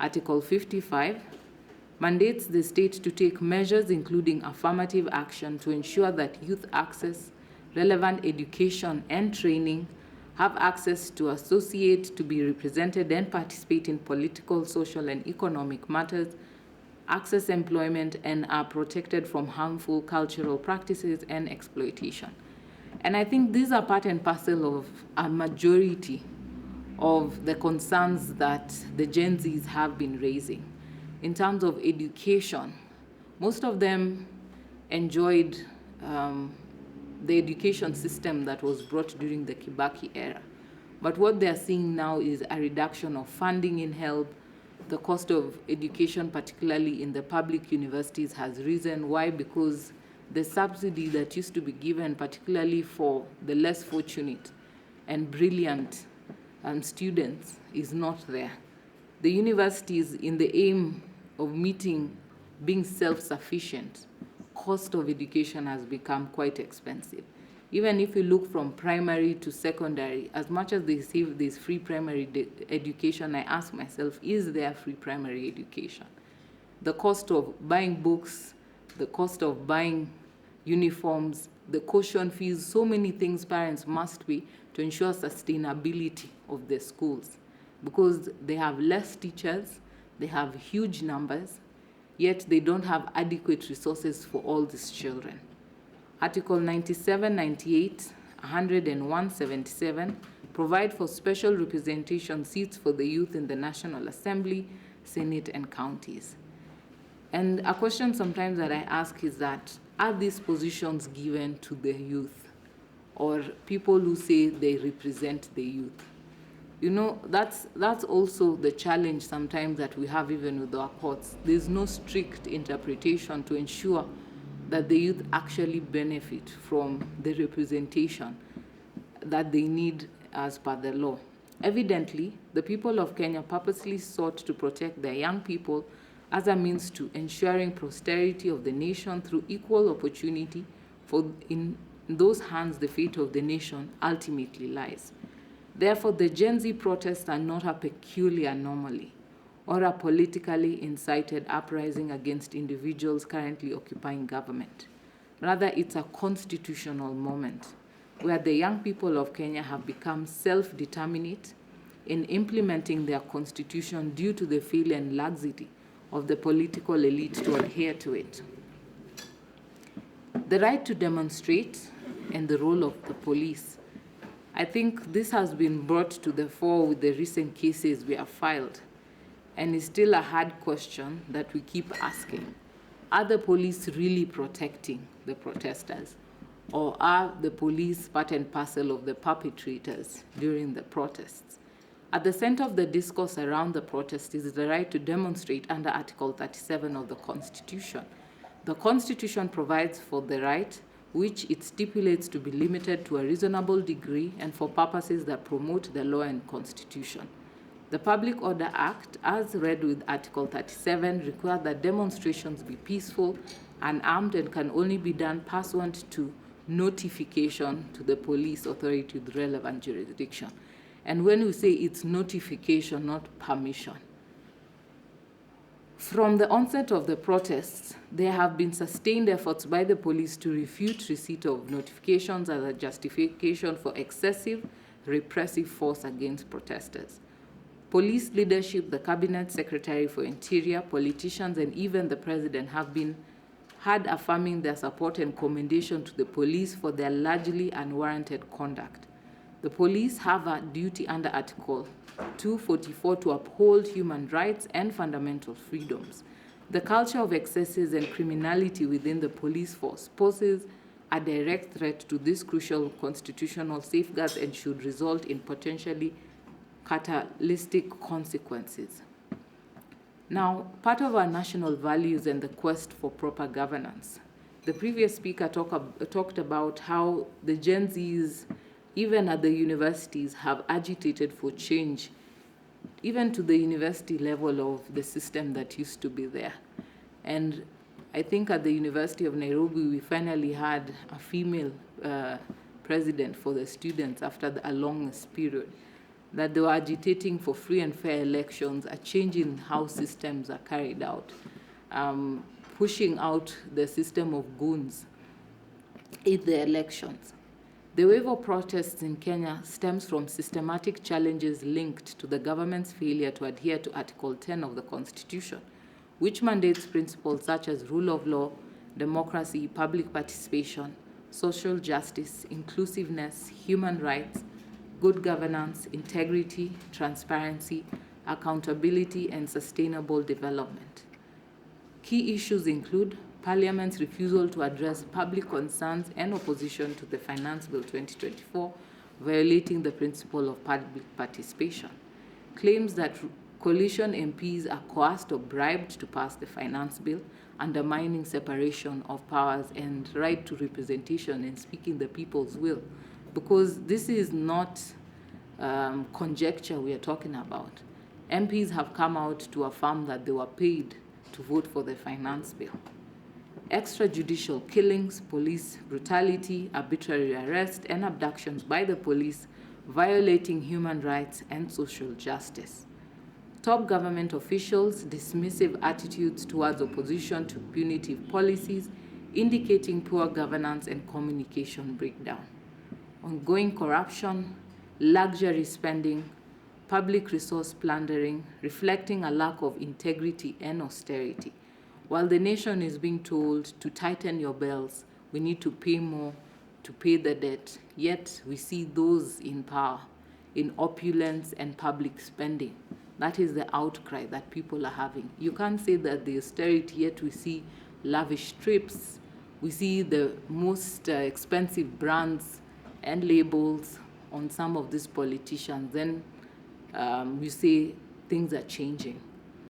Article 55 mandates the state to take measures including affirmative action to ensure that youth access relevant education and training, have access to associate, to be represented and participate in political, social, and economic matters, access employment, and are protected from harmful cultural practices and exploitation. And I think these are part and parcel of a majority of the concerns that the Gen Zs have been raising. In terms of education, most of them enjoyed the education system that was brought during the Kibaki era. But what they're seeing now is a reduction of funding in health. The cost of education, particularly in the public universities, has risen. Why? Because the subsidy that used to be given, particularly for the less fortunate and brilliant students, is not there. The universities, in the aim of being self-sufficient, cost of education has become quite expensive. Even if you look from primary to secondary, as much as they say there's free primary education, I ask myself, is there free primary education? The cost of buying books, the cost of buying uniforms, the caution fees, so many things parents must pay to ensure sustainability of the schools, because they have less teachers, they have huge numbers, yet they don't have adequate resources for all these children. Article 97, 98, 100, and 177 provide for special representation seats for the youth in the National Assembly, Senate, and counties. And a question sometimes that I ask is that, are these positions given to the youth or people who say they represent the youth? You know, that's also the challenge sometimes that we have even with our courts. There's no strict interpretation to ensure that the youth actually benefit from the representation that they need as per the law. Evidently, the people of Kenya purposely sought to protect their young people as a means to ensuring prosperity of the nation through equal opportunity, for in those hands the fate of the nation ultimately lies. Therefore, the Gen Z protests are not a peculiar anomaly or a politically incited uprising against individuals currently occupying government. Rather, it's a constitutional moment where the young people of Kenya have become self-determinate in implementing their constitution due to the failure and laxity of the political elite to adhere to it. The right to demonstrate and the role of the police. I think this has been brought to the fore with the recent cases we have filed, and is still a hard question that we keep asking. Are the police really protecting the protesters, or are the police part and parcel of the perpetrators during the protests? At the center of the discourse around the protest is the right to demonstrate under Article 37 of the Constitution. The Constitution provides for the right, which it stipulates to be limited to a reasonable degree and for purposes that promote the law and Constitution. The Public Order Act, as read with Article 37, requires that demonstrations be peaceful, unarmed, and can only be done pursuant to notification to the police authority with relevant jurisdiction. And when we say it's notification, not permission. From the onset of the protests, there have been sustained efforts by the police to refute receipt of notifications as a justification for excessive repressive force against protesters. Police leadership, the Cabinet Secretary for Interior, politicians, and even the President have been heard affirming their support and commendation to the police for their largely unwarranted conduct. The police have a duty under Article 244 to uphold human rights and fundamental freedoms. The culture of excesses and criminality within the police force poses a direct threat to these crucial constitutional safeguards and should result in potentially catalytic consequences. Now, part of our national values and the quest for proper governance. The previous speaker talked about how the Gen Zs, even at the universities, have agitated for change, even to the university level of the system that used to be there. And I think at the University of Nairobi, we finally had a female president for the students after a long period. that they were agitating for free and fair elections, a change in how systems are carried out, pushing out the system of goons in the elections. The wave of protests in Kenya stems from systematic challenges linked to the government's failure to adhere to Article 10 of the Constitution, which mandates principles such as rule of law, democracy, public participation, social justice, inclusiveness, human rights, good governance, integrity, transparency, accountability, and sustainable development. Key issues include Parliament's refusal to address public concerns and opposition to the Finance Bill 2024, violating the principle of public participation. Claims that coalition MPs are coerced or bribed to pass the Finance Bill, undermining separation of powers and right to representation and speaking the people's will. Because this is not conjecture we are talking about. MPs have come out to affirm that they were paid to vote for the Finance Bill. Extrajudicial killings, police brutality, arbitrary arrest, and abductions by the police, violating human rights and social justice. Top government officials' dismissive attitudes towards opposition to punitive policies, indicating poor governance and communication breakdown. Ongoing corruption, luxury spending, public resource plundering, reflecting a lack of integrity and austerity. While the nation is being told to tighten your belts, we need to pay more to pay the debt, yet we see those in power in opulence and public spending. That is the outcry that people are having. You can't say that the austerity, yet we see lavish trips, we see the most expensive brands and labels on some of these politicians. Then you say things are changing.